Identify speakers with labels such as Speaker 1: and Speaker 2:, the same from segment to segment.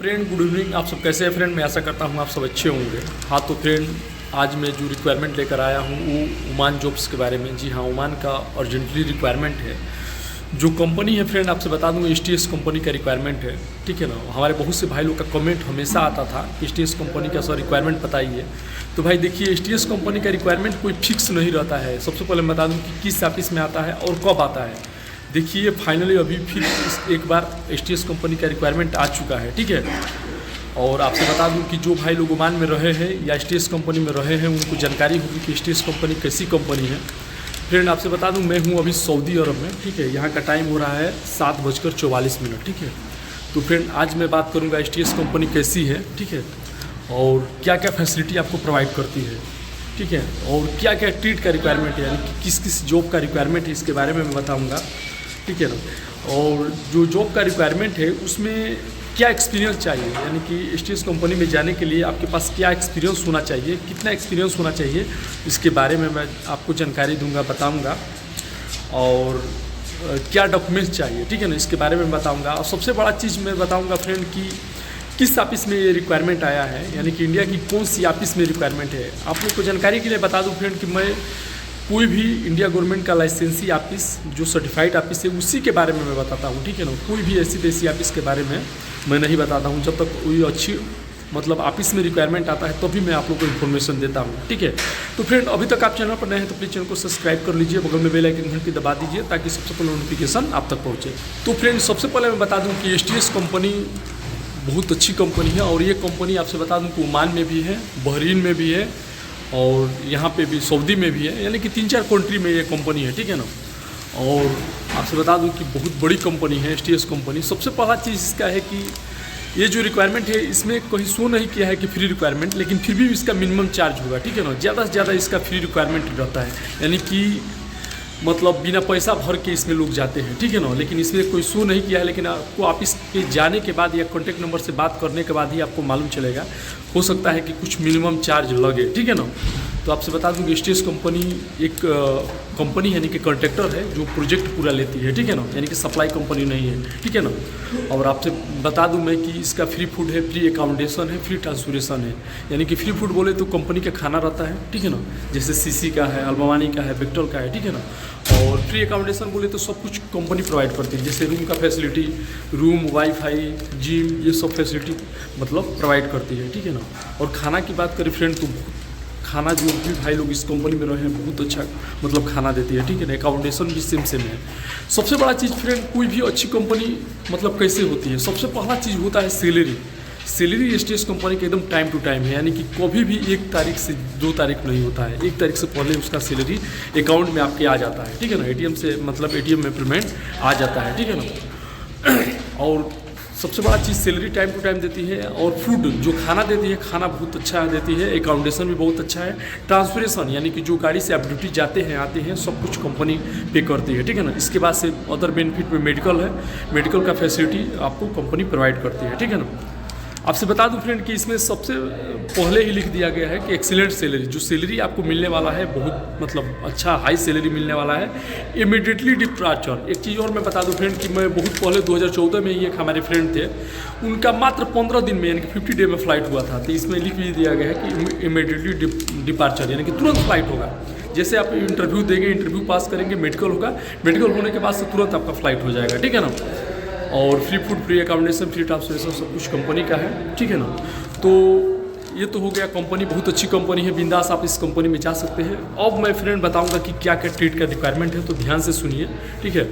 Speaker 1: Friend good evening. आप सब कैसे हैं फ्रेंड? मैं आशा करता हूँ आप सब अच्छे होंगे। हाँ तो फ्रेंड, आज मैं जो रिक्वायरमेंट लेकर आया हूँ वो ओमान जॉब्स के बारे में। जी हाँ, ओमान का अर्जेंटली रिक्वायरमेंट है। जो कंपनी है फ्रेंड, आपसे बता दूँ STS कंपनी का रिक्वायरमेंट है, ठीक है ना। हमारे बहुत से भाई लोग का कमेंट हमेशा आता था STS कंपनी का सर रिक्वायरमेंट बताइए। तो भाई देखिए, STS कंपनी का रिक्वायरमेंट कोई फिक्स नहीं रहता है। सबसे पहले मैं बता दूँ कि किस ऑफिस में आता है और कब आता है। देखिए फाइनली अभी फिर एक बार STS कंपनी का रिक्वायरमेंट आ चुका है, ठीक है। और आपसे बता दूं कि जो भाई लोग ओमान में रहे हैं या STS कंपनी में रहे हैं उनको जानकारी होगी कि STS कंपनी कैसी कंपनी है। फ्रेंड आपसे बता दूं, मैं हूं अभी सऊदी अरब में, ठीक है। यहाँ का टाइम हो रहा है 7:44, ठीक है। तो फ्रेंड आज मैं बात करूँगा STS कंपनी कैसी है, ठीक है, और क्या क्या फैसिलिटी आपको प्रोवाइड करती है, ठीक है, और क्या क्या ट्रेड का रिक्वायरमेंट है, यानी कि किस किस जॉब का रिक्वायरमेंट है, इसके बारे में मैं बताऊँगा, ठीक है ना। और जो जॉब का रिक्वायरमेंट है उसमें क्या एक्सपीरियंस चाहिए, यानी कि STS कंपनी में जाने के लिए आपके पास क्या एक्सपीरियंस होना चाहिए, कितना एक्सपीरियंस होना चाहिए, इसके बारे में मैं आपको जानकारी दूंगा, बताऊंगा। और क्या डॉक्यूमेंट्स चाहिए, ठीक है ना, इसके बारे में बताऊंगा। और सबसे बड़ा चीज़ मैं बताऊंगा फ्रेंड कि किस ऑफिस में ये रिक्वायरमेंट आया है, यानी कि इंडिया की कौन सी ऑफिस में रिक्वायरमेंट है। आप लोग को जानकारी के लिए बता दूँ फ्रेंड कि मैं कोई भी इंडिया गवर्नमेंट का लाइसेंसी ऑफिस जो सर्टिफाइड ऑफिस है उसी के बारे में मैं बताता हूँ, ठीक है ना। कोई भी ऐसी देसी ऑफिस के बारे में मैं नहीं बताता हूँ। जब तक कोई अच्छी मतलब ऑफिस में रिक्वायरमेंट आता है तभी मैं आप लोग को इन्फॉर्मेशन देता हूँ, ठीक है। तो फ्रेंड अभी तक आप चैनल पर नए हैं तो प्लीज़ चैनल को सब्सक्राइब कर लीजिए, बगल में बेल आइकन घंटी दबा दीजिए ताकि सबसे पहले नोटिफिकेशन आप तक पहुँचे। तो फ्रेंड सबसे पहले मैं बता दूँ कि STS कंपनी बहुत अच्छी कंपनी है और ये कंपनी आपसे बता दूँ कि ओमान में भी है, बहरीन में भी है और यहाँ पे भी सऊदी में भी है, यानी कि 3-4 कंट्री में ये कंपनी है, ठीक है ना। और आपसे बता दूं कि बहुत बड़ी कंपनी है STS कंपनी। सबसे पहला चीज़ इसका है कि ये जो रिक्वायरमेंट है इसमें कहीं शो नहीं किया है कि फ्री रिक्वायरमेंट, लेकिन फिर भी इसका मिनिमम चार्ज होगा, ठीक है ना। ज़्यादा से ज़्यादा इसका फ्री रिक्वायरमेंट रहता है, यानी कि मतलब बिना पैसा भर के इसमें लोग जाते हैं, ठीक है ना। लेकिन इसमें कोई शो नहीं किया है, लेकिन आपको ऑफिस पे जाने के बाद या कॉन्टैक्ट नंबर से बात करने के बाद ही आपको मालूम चलेगा। हो सकता है कि कुछ मिनिमम चार्ज लगे, ठीक है ना। तो आपसे बता दूं कि STS कंपनी एक कंपनी यानी कि कॉन्ट्रैक्टर है जो प्रोजेक्ट पूरा लेती है, ठीक है ना, यानी कि सप्लाई कंपनी नहीं है, ठीक है ना। और आपसे बता दूं मैं कि इसका फ्री फूड है, फ्री अकोमोडेशन है, फ्री ट्रांसपोर्टेशन है। यानी कि फ्री फूड बोले तो कंपनी का खाना रहता है, ठीक है ना, जैसे CC का है, अल्बावानी का है, विक्टर का है, ठीक है ना। और फ्री अकोमोडेशन बोले तो सब कुछ कंपनी प्रोवाइड करती है, जैसे रूम का फैसिलिटी, रूम, वाईफाई, जिम, ये सब फैसिलिटी मतलब प्रोवाइड करती है, ठीक है ना। और खाना की बात करें फ्रेंड तो खाना जो भी भाई लोग इस कंपनी में रहे हैं बहुत अच्छा मतलब खाना देती है, ठीक है ना। अकोमोडेशन भी सेम है। सबसे बड़ा चीज़ फ्रेंड कोई भी अच्छी कंपनी मतलब कैसे होती है, सबसे पहला चीज़ होता है सैलरी STS कंपनी के एकदम टाइम टू टाइम है, यानी कि कभी भी 1 तारीख से 2 तारीख नहीं होता है। 1 तारीख से पहले उसका सैलरी अकाउंट में आपके आ जाता है, ठीक है ना। ATM से मतलब ATM में पेमेंट आ जाता है, ठीक है ना। और सबसे बड़ा चीज़ सैलरी टाइम टू टाइम देती है। और फूड जो खाना देती है, खाना बहुत अच्छा देती है, अकोमोडेशन भी बहुत अच्छा है। ट्रांसपोर्टेशन यानी कि जो गाड़ी से आप ड्यूटी जाते हैं आते हैं सब कुछ कंपनी पे करती है, ठीक है ना। इसके बाद से अदर बेनिफिट में मेडिकल है, मेडिकल का फैसिलिटी आपको कंपनी प्रोवाइड करती है, ठीक है ना। आपसे बता दूं फ्रेंड कि इसमें सबसे पहले ही लिख दिया गया है कि एक्सीलेंट सैलरी, जो सैलरी आपको मिलने वाला है बहुत मतलब अच्छा हाई सैलरी मिलने वाला है। इमीडिएटली डिपार्चर, एक चीज़ और मैं बता दूं फ्रेंड कि मैं बहुत पहले 2014 में ही एक हमारे फ्रेंड थे, उनका मात्र 15 दिन में यानी कि 50 डे में फ़्लाइट हुआ था। तो इसमें लिख भी दिया गया है कि इमीडिएटली डिपार्चर यानी कि तुरंत फ्लाइट होगा। जैसे आप इंटरव्यू देंगे, इंटरव्यू पास करेंगे, मेडिकल होगा, मेडिकल होने के बाद से तुरंत आपका फ़्लाइट हो जाएगा, ठीक है ना। और free food, free accommodation, free transportation सब कुछ कंपनी का है, ठीक है ना। तो ये तो हो गया, कंपनी बहुत अच्छी कंपनी है, बिंदास आप इस कंपनी में जा सकते हैं। अब मैं फ्रेंड बताऊंगा कि क्या क्या ट्रेड का रिक्वायरमेंट है, तो ध्यान से सुनिए, ठीक है।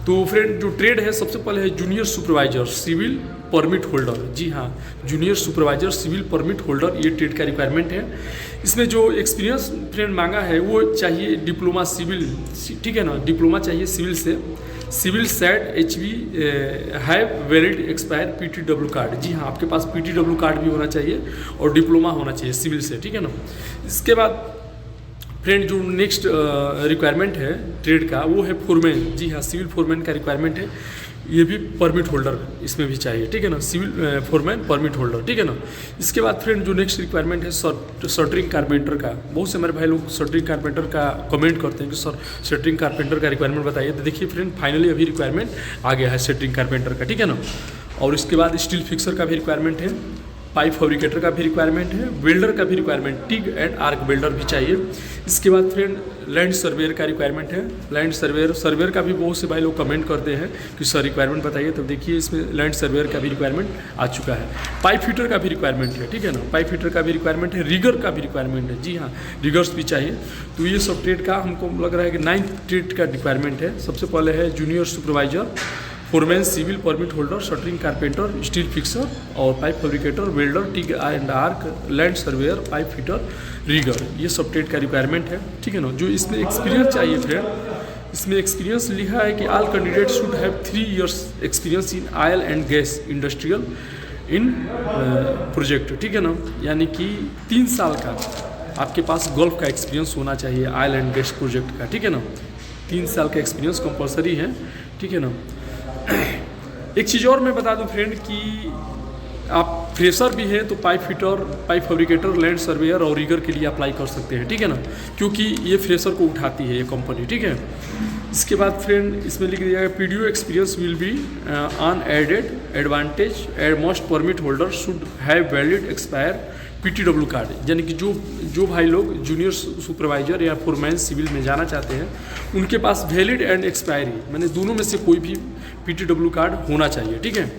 Speaker 1: तो फ्रेंड जो ट्रेड है सबसे पहले है junior supervisor civil permit holder. जी हाँ, junior supervisor civil permit holder, ये ट्रेड का रिक्वायरमेंट है। इसमें जो एक्सपीरियंस फ्रेंड मांगा है वो चाहिए डिप्लोमा सिविल, ठीक है ना, डिप्लोमा चाहिए सिविल से, सिविल सेट HV है, वैलिड एक्सपायर PTW कार्ड। जी हाँ, आपके पास PTW कार्ड भी होना चाहिए और डिप्लोमा होना चाहिए सिविल से, ठीक है ना। इसके बाद फ्रेंड जो नेक्स्ट रिक्वायरमेंट है ट्रेड का वो है फोरमैन। जी हाँ, सिविल फोरमैन का रिक्वायरमेंट है, ये भी परमिट होल्डर इसमें भी चाहिए, ठीक है ना, सिविल फोरमैन परमिट होल्डर, ठीक है ना। इसके बाद फ्रेंड जो नेक्स्ट रिक्वायरमेंट है शटरिंग कारपेंटर का। बहुत से हमारे भाई लोग शटरिंग कारपेंटर का कमेंट करते हैं कि सर शटरिंग कारपेंटर का रिक्वायरमेंट बताइए। तो देखिए फ्रेंड फाइनली अभी रिक्वायरमेंट आ गया है शटरिंग कारपेंटर का, ठीक है ना। और इसके बाद स्टील फिक्सर का भी रिक्वायरमेंट है, पाइप फैब्रिकेटर का भी रिक्वायरमेंट है, वेल्डर का भी requirement, TIG and arc welder भी चाहिए। इसके बाद फ्रेंड लैंड सर्वेयर का रिक्वायरमेंट है। लैंड सर्वेयर का भी बहुत से भाई लोग कमेंट करते हैं कि सर रिक्वायरमेंट बताइए, तो देखिए इसमें लैंड सर्वेयर का भी रिक्वायरमेंट आ चुका है। पाइप फिटर का भी रिक्वायरमेंट है, ठीक है ना, पाइप फिटर का भी रिक्वायरमेंट है, रिगर का भी रिक्वायरमेंट है, जी हाँ रिगर्स भी चाहिए। तो ये सब ट्रेड का हमको लग रहा है कि 9 ट्रेड का रिक्वायरमेंट है। सबसे पहले है junior supervisor, foreman, civil permit holder, shuttering carpenter, steel fixer और pipe fabricator, welder, TIG and arc, land surveyor, pipe fitter, rigger, ये सब ट्रेड का रिक्वायरमेंट है, ठीक है ना। जो इसमें एक्सपीरियंस चाहिए फ्रेंड, इसमें एक्सपीरियंस लिखा है कि all candidate should have 3 years experience in oil and gas industrial in project, ठीक है ना, यानी कि 3 साल का आपके पास गल्फ का एक्सपीरियंस होना चाहिए ऑयल एंड गैस प्रोजेक्ट का, ठीक है ना। 3 साल का एक्सपीरियंस कंपलसरी है, ठीक है ना। एक चीज़ और मैं बता दूं फ्रेंड कि आप फ्रेशर भी हैं तो pipe fitter, pipe fabricator, land surveyor और रिगर के लिए अप्लाई कर सकते हैं, ठीक है ना, क्योंकि ये फ्रेशर को उठाती है ये कंपनी, ठीक है। इसके बाद फ्रेंड इसमें लिख दिया है PDO experience will be on added advantage and most permit holder should have valid expire PTW card, यानी कि जो भाई लोग जूनियर सुपरवाइजर या फोरमैन सिविल में जाना चाहते हैं उनके पास वैलिड एंड एक्सपायरी, मैंने दोनों में से कोई भी पीटीडब्ल्यू कार्ड होना चाहिए, ठीक है,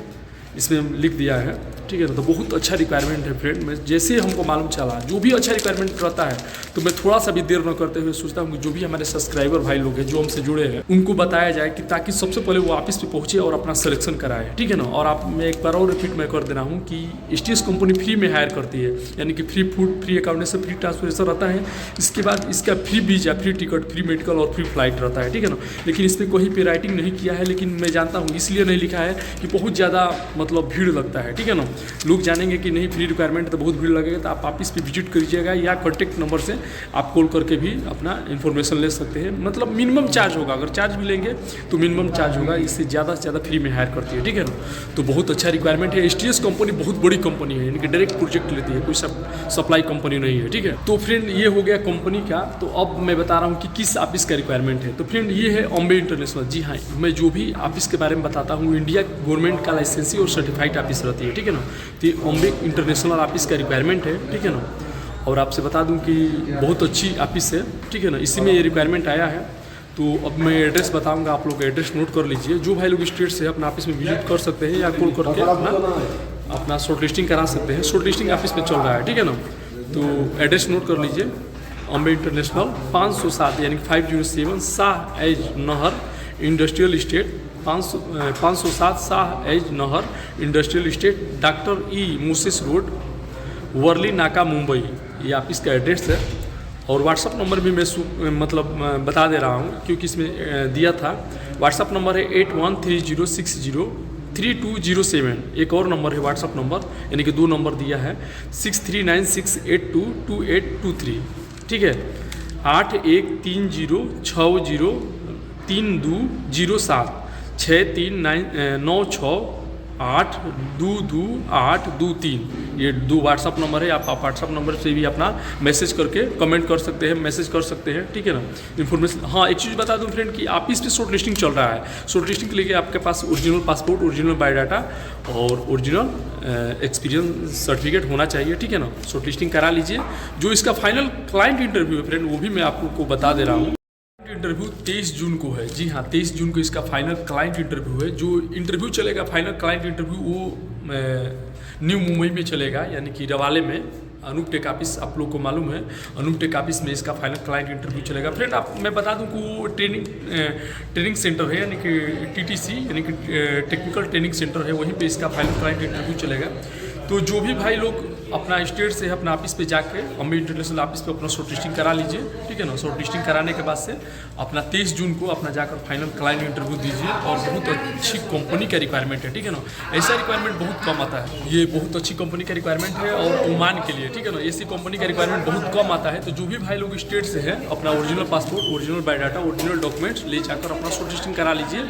Speaker 1: इसमें लिख दिया है, ठीक है ना। तो बहुत अच्छा रिक्वायरमेंट है फ्रेंड, मैं जैसे हमको मालूम चला जो भी अच्छा रिक्वायरमेंट रहता है तो मैं थोड़ा सा भी देर न करते हुए सोचता हूँ कि जो भी हमारे सब्सक्राइबर भाई लोग हैं जो हमसे जुड़े हैं उनको बताया जाए कि ताकि सबसे पहले वो ऑफिस पे पहुँचे और अपना सिलेक्शन कराए, ठीक है ना। और आप मैं एक बार और रिपीट मैं कर दे रहा हूँ कि एसटीएस कंपनी फ्री में हायर करती है, यानी कि free food, free accountancy, free transportation रहता है। इसके बाद इसका free visa, free ticket, free medical और फ्री फ्लाइट रहता है, ठीक है ना। लेकिन इसमें कहीं पे राइटिंग नहीं किया है, लेकिन मैं जानता हूँ इसलिए नहीं लिखा है कि बहुत ज़्यादा मतलब भीड़ लगता है, ठीक है ना। लोग जानेंगे कि नहीं फ्री रिक्वायरमेंट तो बहुत भीड़ लगेगा, तो आप ऑफिस पे विजिट करिएगा या कॉन्टैक्ट नंबर से आप कॉल करके भी अपना इन्फॉर्मेशन ले सकते हैं। मतलब मिनिमम चार्ज होगा, अगर चार्ज भी लेंगे तो मिनिमम चार्ज होगा, इससे ज़्यादा से ज़्यादा फ्री में हायर करती है, ठीक है ना। तो बहुत अच्छा रिक्वायरमेंट है। एसटीएस कंपनी बहुत बड़ी कंपनी है, यानी कि डायरेक्ट प्रोजेक्ट लेती है, कोई सप्लाई कंपनी नहीं है, ठीक है। तो फ्रेंड ये हो गया कंपनी का। तो अब मैं बता रहा हूँ कि किस ऑफिस का रिक्वायरमेंट है। तो फ्रेंड ये है अम्बे इंटरनेशनल, जी हाँ, मैं जो भी ऑफिस के बारे में बताता हूँ इंडिया गवर्नमेंट का लाइसेंसी और सर्टिफाइड ऑफिस रहती है, ठीक है ना। तो ये अम्बे इंटरनेशनल ऑफिस का रिक्वायरमेंट है, ठीक है ना। और आपसे बता दूं कि बहुत अच्छी ऑफिस है, ठीक है ना, इसी में ये रिक्वायरमेंट आया है। तो अब मैं एड्रेस बताऊंगा, आप लोग एड्रेस नोट कर लीजिए। जो भाई लोग स्टेट से अपना ऑफिस में विजिट कर सकते हैं या कॉल करके अपना शॉर्ट लिस्टिंग करा सकते हैं। शॉर्ट लिस्टिंग ऑफिस में चल रहा है, ठीक है ना। तो एड्रेस नोट कर लीजिए, अम्बे इंटरनेशनल 507 यानी 507 शाह एज नहर इंडस्ट्रियल इस्टेट, 507 शाह एज नहर इंडस्ट्रियल इस्टेट, डॉक्टर ई मूसेस रोड, वर्ली नाका, मुंबई, ये ऑफिस का एड्रेस है। और व्हाट्सअप नंबर भी मैं मतलब बता दे रहा हूँ क्योंकि इसमें दिया था। व्हाट्सअप नंबर है 8130603207। एक और नंबर है व्हाट्सअप नंबर, यानी कि 2 नंबर दिया है, 6396822823, ठीक है, 8130603207 6396822823। ये 2 व्हाट्सअप नंबर है। आप व्हाट्सअप नंबर से भी अपना मैसेज करके कमेंट कर सकते हैं, मैसेज कर सकते हैं, ठीक है ना। इन्फॉर्मेशन, हाँ एक चीज़ बता दूं फ्रेंड कि आप इस पे शॉर्ट लिस्टिंग चल रहा है। शॉर्ट लिस्टिंग के लिए आपके पास ओरिजिनल पासपोर्ट, ओरिजिनल बायोडाटा और ओरिजिनल एक्सपीरियंस सर्टिफिकेट होना चाहिए, ठीक है ना। शॉर्ट लिस्टिंग करा लीजिए। जो इसका फाइनल क्लाइंट इंटरव्यू है फ्रेंड वो भी मैं आपको बता दे रहा हूँ। इंटरव्यू 23 जून को है, जी हाँ 23 जून को इसका फाइनल क्लाइंट इंटरव्यू है। जो इंटरव्यू चलेगा फाइनल क्लाइंट इंटरव्यू वो न्यू मुंबई में चलेगा, यानी कि रवाले में अनूप टेक ऑफिस, आप लोग को मालूम है अनूप टेक ऑफिस में इसका फाइनल क्लाइंट इंटरव्यू चलेगा। फ्रेंड मैं बता दूं कि वो ट्रेनिंग सेंटर है, यानी कि टीटीसी यानी कि टेक्निकल ट्रेनिंग सेंटर है, वहीं पे इसका फाइनल क्लाइंट इंटरव्यू चलेगा। तो जो भी भाई लोग अपना स्टेट से अपना ऑफिस पे जाके अम्बे इंटरनेशनल ऑफिस पे अपना शॉर्ट लिस्टिंग करा लीजिए, ठीक है ना। शॉर्ट लिस्टिंग कराने के बाद से अपना 23 जून को अपना जाकर फाइनल क्लाइंट इंटरव्यू दीजिए। और बहुत अच्छी कंपनी का रिक्वायरमेंट है, ठीक है ना। ऐसा रिक्वायरमेंट बहुत कम आता है, ये बहुत अच्छी कंपनी का रिक्वायरमेंट है और ओमान के लिए, ठीक है ना। ऐसी कंपनी का रिक्वायरमेंट बहुत कम आता है। तो जो भी भाई लोग स्टेट से है अपना original passport, original biodata, original documents ले जाकर अपना शॉर्ट लिस्टिंग करा लीजिए।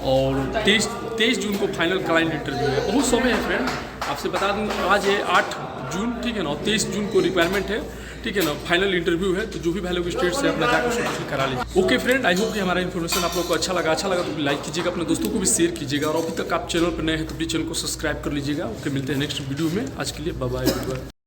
Speaker 1: और 23 जून को फाइनल क्लाइंट इंटरव्यू है। बहुत समय है फ्रेंड, आपसे बता दूँ आज है 8 जून, ठीक है ना, 23 जून को रिक्वायरमेंट है, ठीक है ना, फाइनल इंटरव्यू है। तो जो भी वैल्यू स्टेट से अपना जाकर उसको करा लीजिए। ओके फ्रेंड, आई होप कि हमारा इन्फॉर्मेशन आप लोग को अच्छा लगा तो लाइक कीजिएगा, अपने दोस्तों को भी शेयर कीजिएगा, और अभी तक आप चैनल पर नए हैं तो प्लीज चैनल को सब्सक्राइब कर लीजिएगा। ओके, मिलते हैं नेक्स्ट वीडियो में। आज के लिए बाय बाय।